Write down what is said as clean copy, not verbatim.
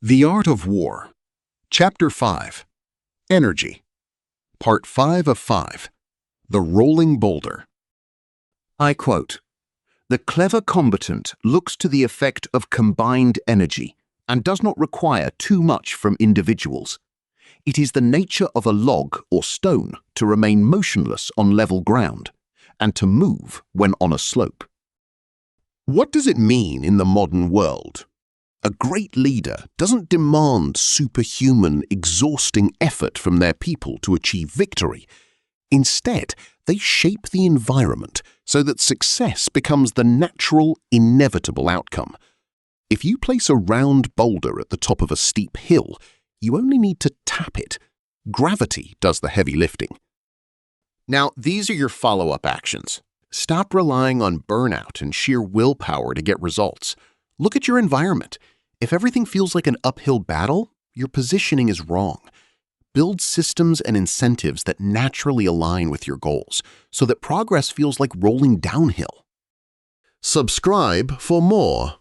The Art of War, Chapter 5, Energy, Part 5 of 5, The Rolling Boulder. I quote, "The clever combatant looks to the effect of combined energy and does not require too much from individuals. It is the nature of a log or stone to remain motionless on level ground and to move when on a slope." What does it mean in the modern world? A great leader doesn't demand superhuman, exhausting effort from their people to achieve victory. Instead, they shape the environment so that success becomes the natural, inevitable outcome. If you place a round boulder at the top of a steep hill, you only need to tap it. Gravity does the heavy lifting. Now, these are your follow-up actions. Stop relying on burnout and sheer willpower to get results. Look at your environment. If everything feels like an uphill battle, your positioning is wrong. Build systems and incentives that naturally align with your goals so that progress feels like rolling downhill. Subscribe for more.